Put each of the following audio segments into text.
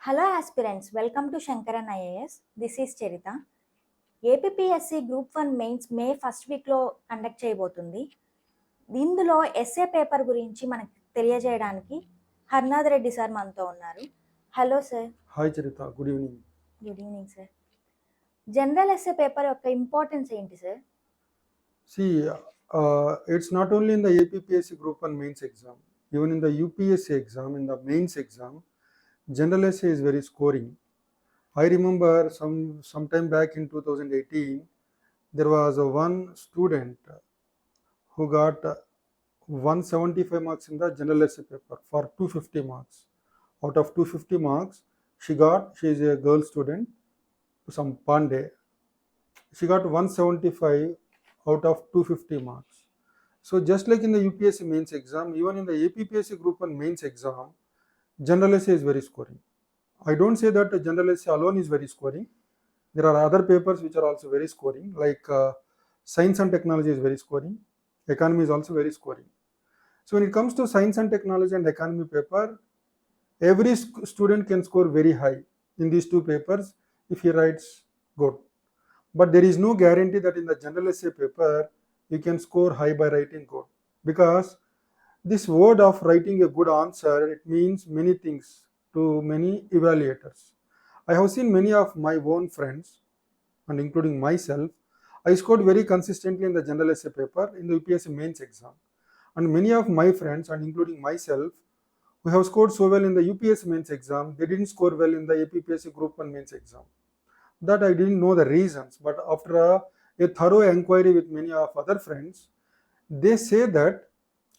Hello aspirants, welcome to Shankaran IAS. This is Charita. APSC group 1 mains May first వీక్లో conduct చేయబోతుంది. ఇందులో SA paper గురించి మనకు తెలియజేయడానికి హర్నాథ్ రెడ్డి సార్ మనతో ఉన్నారు. Hello sir. Hi Charitha, good evening. Good evening sir. General essay paper యొక్క importance ఏంటి sir? See, it's not only in the APPSC Group 1 mains exam, even in the UPSC exam, in the mains exam, general essay is very scoring. I remember some time back in 2018, there was one student who got 175 marks in the general essay paper for 250 marks. Out of 250 marks, she is a girl student, some Pandey. She got 175 out of 250 marks. So just like in the UPSC mains exam, even in the APPSC Group 1 mains exam, general essay is very scoring. I don't say that general essay alone is very scoring. There are other papers which are also very scoring, like science and technology is very scoring. Economy is also very scoring. So when it comes to science and technology and economy paper, every student can score very high in these two papers if he writes good. But there is no guarantee that in the general essay paper you can score high by writing good, because this word of writing a good answer, it means many things to many evaluators. I have seen many of my own friends, and including myself, I scored very consistently in the general essay paper in the UPSC mains exam, and many of my friends, and including myself, who have scored so well in the UPSC mains exam, they didn't score well in the APPSC Group 1 mains exam. That I didn't know the reasons, but after a thorough inquiry with many of other friends, they say that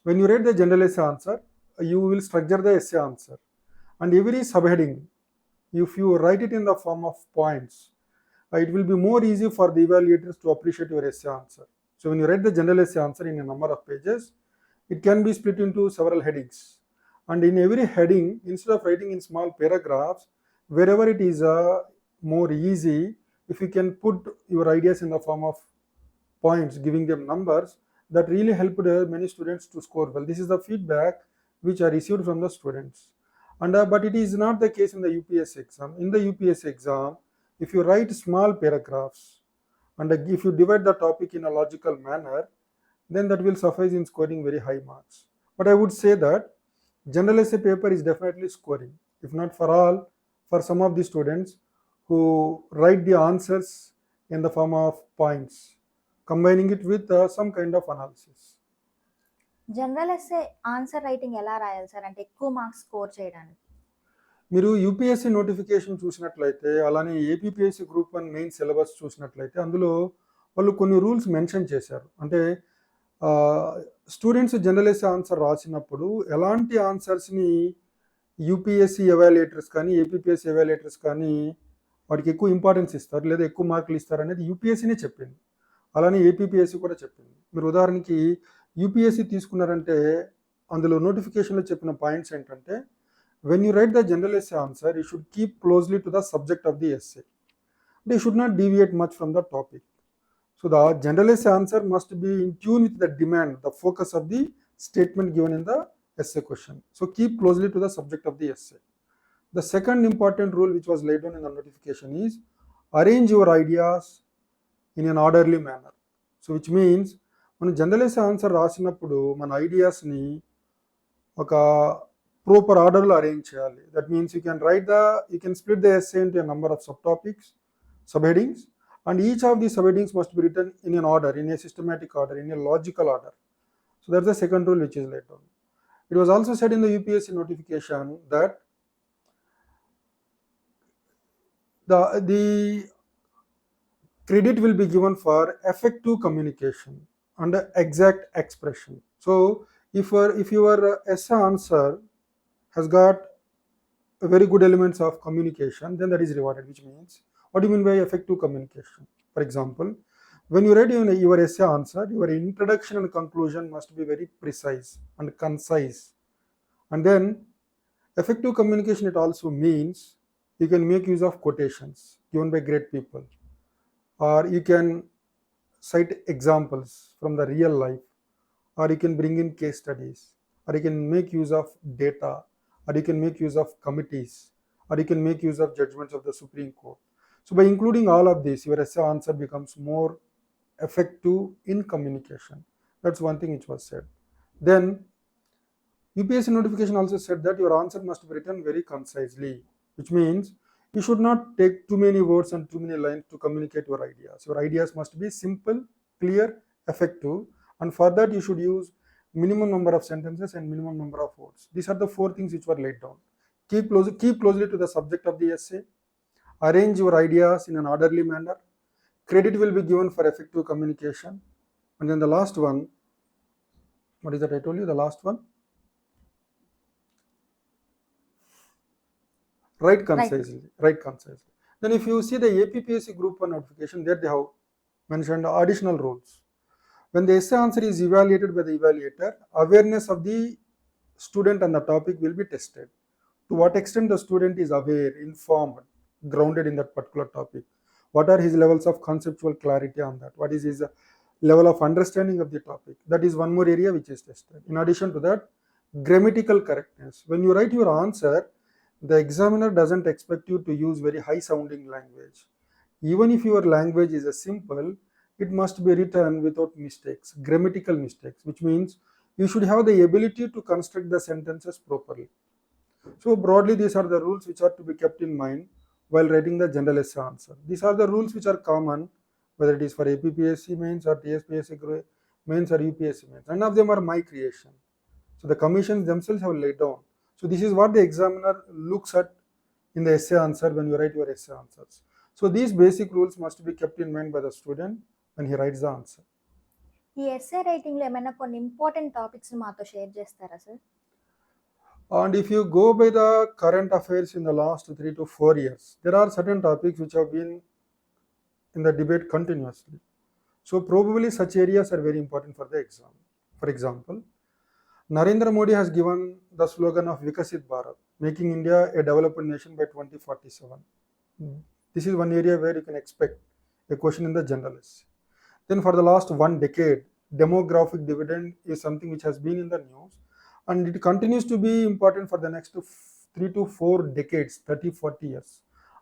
when you read the general essay answer, you will structure the essay answer, and every subheading, if you write it in the form of points, it will be more easy for the evaluators to appreciate your essay answer. So when you write the general essay answer in a number of pages, it can be split into several headings, and in every heading, instead of writing in small paragraphs, wherever it is more easy, if you can put your ideas in the form of points, giving them numbers, that really helped many students to score well. This is the feedback which I received from the students. And but it is not the case in the UPSC exam. In the UPSC exam, if you write small paragraphs and if you divide the topic in a logical manner, then that will suffice in scoring very high marks. But I would say that general essay paper is definitely scoring, if not for all, for some of the students who write the answers in the form of points, combining it with some kind of analysis. General essay answer writing ఎలా రాయాలి sir, అంటే ఎక్కువ marks score చేయడానికి? మీరు UPSC notification చూసినట్లయితే, అలానే APPSC group 1 main syllabus చూసినట్లయితే, అందులో వాళ్ళు కొన్ని రూల్స్ మెన్షన్ చేశారు. అంటే స్టూడెంట్స్ జనరల్ ఎస్ఏ ఆన్సర్ రాసినప్పుడు ఎలాంటి ఆన్సర్స్ని యూపీఎస్సీ ఎవాల్యుయేటర్స్ కానీ ఏపీపీఎస్సీ ఎవాల్యుయేటర్స్ కానీ వాటికి ఎక్కువ ఇంపార్టెన్స్ ఇస్తారు లేదా ఎక్కువ మార్కులు ఇస్తారు అనేది యూపీఎస్సీనే చెప్పింది. అలానే ఏపీపీఎస్సీ కూడా చెప్పింది. మీరు ఉదాహరణకి యూపీఎస్సీ తీసుకున్నారంటే అందులో నోటిఫికేషన్లో చెప్పిన పాయింట్స్ ఏంటంటే, when you write the general essay answer, you should keep closely to the subject of the essay. They should not deviate much from the topic. So the general essay answer must be in tune with the demand, the focus of the statement given in the essay question. So keep closely to the subject of the essay. The second important rule which was laid down in the notification is arrange your ideas in an orderly manner. So which means మనం general essay answer రాసినప్పుడు మన ఐడియాస్ని ఒక proper ఆర్డర్లో arrange చేయాలి. That means you can split the essay into a number of subtopics, subheadings, and each of these subheadings must be written in an order, in a systematic order, in a logical order. So that's the second rule which is laid down. It was also said in the UPSC notification that the credit will be given for effective communication and exact expression. So if your essay answer has got very good elements of communication, then that is rewarded. Which means, what do you mean by effective communication? For example, when you read your essay answer, your introduction and conclusion must be very precise and concise. And then effective communication, it also means you can make use of quotations given by great people, or you can cite examples from the real life, or you can bring in case studies, or you can make use of data, or you can make use of committees, or you can make use of judgments of the Supreme Court. So by including all of this, your essay answer becomes more effective in communication. That's one thing which was said. Then UPSC notification also said that your answer must be written very concisely, which means you should not take too many words and too many lines to communicate your ideas. Your ideas must be simple, clear, effective, and for that you should use minimum number of sentences and minimum number of words. These are the four things which were laid down. Keep closely to the subject of the essay. Arrange your ideas in an orderly manner. Credit will be given for effective communication. And then the last one, what is that I told you? The last one? Write concisely. Write concisely. Then if you see the APPSC Group 1 notification, there they have mentioned additional rules. When the essay answer is evaluated by the evaluator, awareness of the student on the topic will be tested. To what extent the student is aware, informed, grounded in that particular topic. What are his levels of conceptual clarity on that? What is his level of understanding of the topic? That is one more area which is tested. In addition to that, grammatical correctness. When you write your answer, the examiner doesn't expect you to use very high sounding language. Even if your language is a simple, it must be written without mistakes, grammatical mistakes, which means you should have the ability to construct the sentences properly. So broadly, these are the rules which are to be kept in mind while writing the general essay answer. These are the rules which are common, whether it is for APPSC mains or TSPSC mains or UPSC mains. None of them are my creation. So the commissions themselves have laid down. So this is what the examiner looks at in the essay answer when you write your essay answers. So these basic rules must be kept in mind by the student when he writes the answer. ఈ SA writing లో ఏమైనా కొన్ని important topics మాతో share చేస్తారా sir? And if you go by the current affairs in the last 3 to 4 years, there are certain topics which have been in the debate continuously. So probably such areas are very important for the exam. For example, Narendra Modi has given the slogan of Vikasit Bharat, making India a developed nation by 2047. This is one area where you can expect a question in the general essay. Then for the last 1 decade, demographic dividend is something which has been in the news, and it continues to be important for the next 3 to 4 decades, 30, 40 years.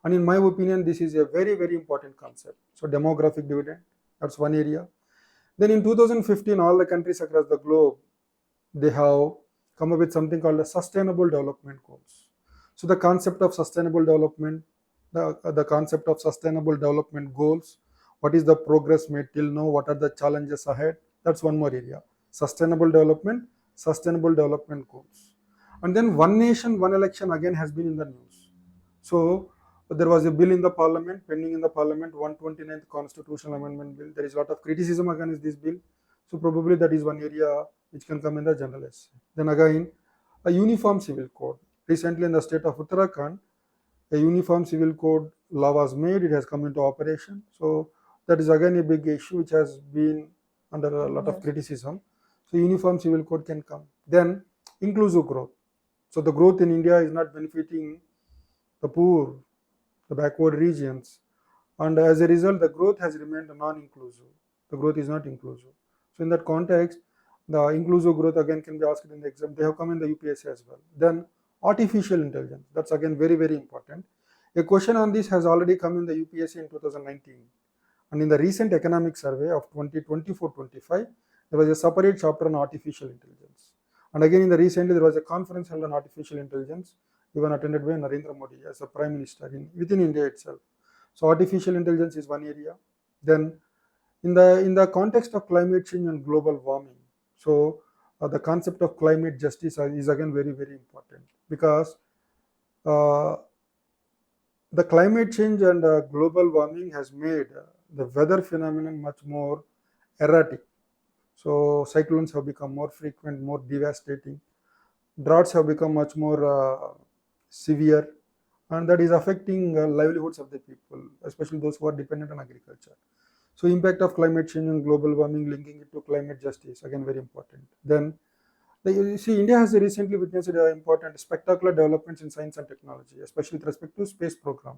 And in my opinion, this is a very, very important concept. So demographic dividend, that's one area. Then in 2015, all the countries across the globe, they have come up with something called the Sustainable Development Goals. So the concept of sustainable development, the concept of sustainable development goals, what is the progress made till now, what are the challenges ahead, that's one more area. Sustainable development goals. And then one nation, one election again has been in the news. So there was a bill in the parliament, pending in the parliament, 129th constitutional amendment bill. There is a lot of criticism against this bill. So probably that is one area which can come in the general essay. Then again, a uniform civil code. Recently in the state of Uttarakhand, a uniform civil code law was made, it has come into operation. So that is again a big issue which has been under a lot of criticism. So uniform civil code can come. Then inclusive growth. So the growth in India is not benefiting the poor, the backward regions, and as a result the growth has remained non-inclusive. The growth is not inclusive. So in that context, the inclusive growth again can be asked in the exam. They have come in the UPSC as well. Then artificial intelligence, that's again very, very important. A question on this has already come in the UPSC in 2019, and in the recent economic survey of 2024-25, there was a separate chapter on artificial intelligence. And again in the recently there was a conference held on artificial intelligence, even attended by Narendra Modi as a Prime Minister within India itself. So artificial intelligence is one area. Then in the context of climate change and global warming, so the concept of climate justice is again very, very important, because the climate change and global warming has made the weather phenomenon much more erratic. So cyclones have become more frequent, more devastating. Droughts have become much more severe, and that is affecting livelihoods of the people, especially those who are dependent on agriculture. So impact of climate change and global warming, linking it to climate justice, again very important. Then you see, India has recently witnessed important spectacular developments in science and technology, especially with respect to space program.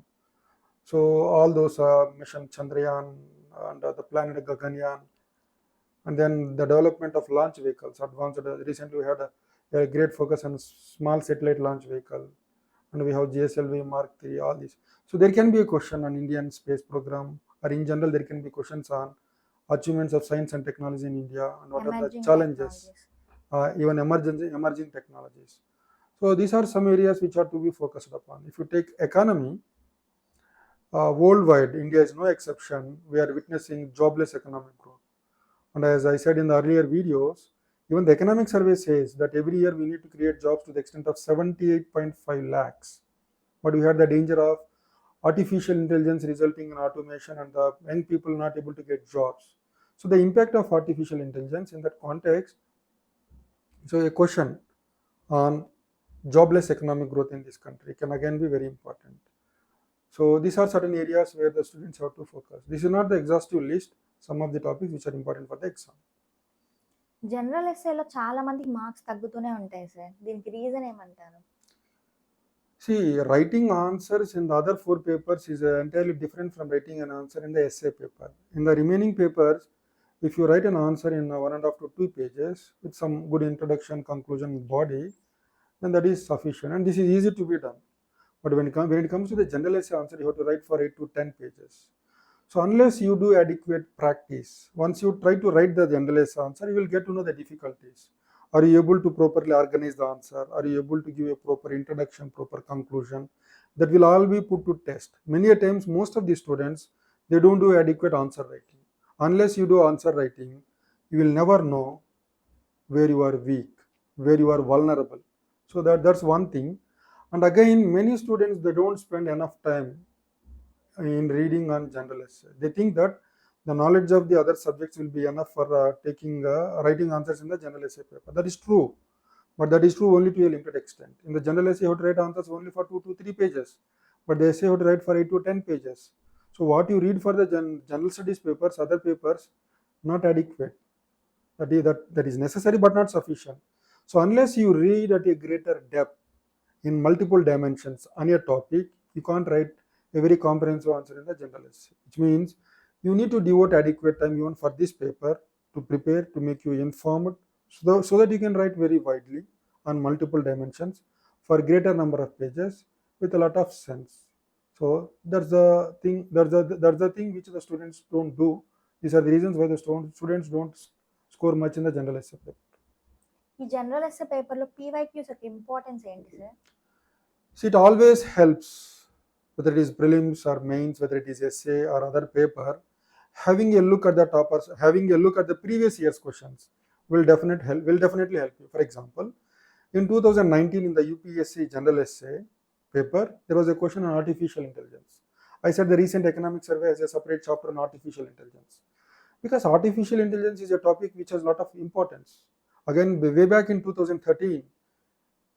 So all those mission Chandrayaan and the planet Gaganyaan, and then the development of launch vehicles, advanced. Recently we had a great focus on small satellite launch vehicle, and we have GSLV Mark III, all these. So there can be a question on Indian space program, or in general there can be questions on achievements of science and technology in India and what are the Emerging challenges, technologies. even emerging technologies. So these are some areas which are to be focused upon. If you take economy, worldwide, India is no exception. We are witnessing jobless economic growth. And as I said in the earlier videos, even the economic survey says that every year we need to create jobs to the extent of 78.5 lakhs. But we had the danger of artificial intelligence resulting in automation and the young people not able to get jobs. So the impact of artificial intelligence in that context, so a question on jobless economic growth in this country can again be very important. So these are certain areas where the students have to focus. This is not the exhaustive list, some of the topics which are important for the exam. General ఎస్ఏలో చాలా మందికి marks తగ్గుతూనే ఉంటాయి sir. దీనికి reason ఏమంటారు? See, writing answers in the other 4 papers is entirely different from writing an answer in the essay paper. In the remaining papers, if you write an answer in 1.5 to 2 pages with some good introduction, conclusion, body, then that is sufficient. And this is easy to be done. But when it comes to the general essay answer, you have to write for 8 to 10 pages. So unless you do adequate practice, once you try to write the general essay answer, you will get to know the difficulties. Are you able to properly organize the answer? Are you able to give a proper introduction, proper conclusion? That will all be put to test. Many a times, most of the students, they don't do adequate answer writing. Unless you do answer writing, you will never know where you are weak, where you are vulnerable. So that's one thing. And again, many students, they don't spend enough time in reading on general essay. They think that the knowledge of the other subjects will be enough for writing answers in the general essay paper. That is true, but that is true only to a limited extent. In the general essay, you have to write answers only for 2 to 3 pages, but the essay you have to write for 8 to 10 pages. So what you read for the general studies papers, other papers, not adequate. That is necessary but not sufficient. So unless you read at a greater depth in multiple dimensions on a topic, you can't write a very comprehensive answer in the general essay, which means you need to devote adequate time even for this paper to prepare, to make you informed, so that you can write very widely on multiple dimensions for greater number of pages with a lot of sense. So that's the thing which the students don't do. These are the reasons why the students don't score much in the general essay paper. ఈ general essay పేపర్లో PYQs యొక్క importance ఏంటి sir? So it always helps, whether it is prelims or mains, whether it is essay or other paper, having a look at the toppers, having a look at the previous year's questions will definitely help you. For example, in 2019 in the UPSC general essay paper, there was a question on artificial intelligence. I said the recent economic survey has a separate chapter on artificial intelligence, because artificial intelligence is a topic which has a lot of importance. Again, way back in 2013,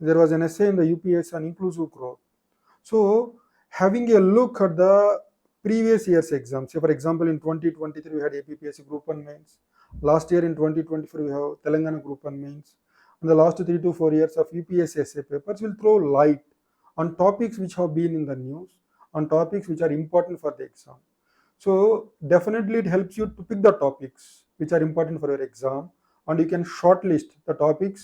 there was an essay in the UPSC on inclusive growth. So having a look at the previous year's exams, say for example in 2023 we had APPSC Group 1 mains, last year in 2024 we have Telangana Group 1 mains, and the last 3 to 4 years of UPSC essay papers will throw light on topics which have been in the news, on topics which are important for the exam. So definitely it helps you to pick the topics which are important for your exam, and you can shortlist the topics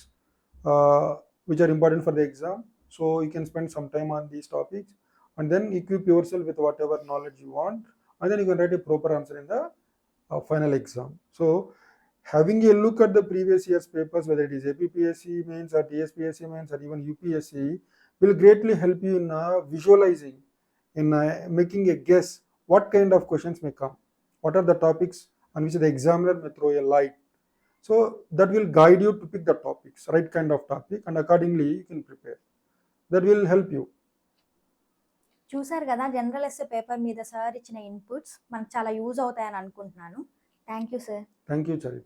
which are important for the exam. So you can spend some time on these topics and then equip yourself with whatever knowledge you want, and then you can write a proper answer in the final exam. So having a look at the previous year's papers, whether it is APPSC mains or TSPSC mains or even UPSC, will greatly help you in visualizing, in making a guess what kind of questions may come, what are the topics on which the examiner may throw a light. So that will guide you to pick the topics, right kind of topic, and accordingly you can prepare. That will help you. చూసారు కదా, general essay paper మీద sir ఇచ్చిన inputs మనకు చాలా use అవుతాయని అనుకుంటున్నాను. Thank you sir. Thank you, Charita.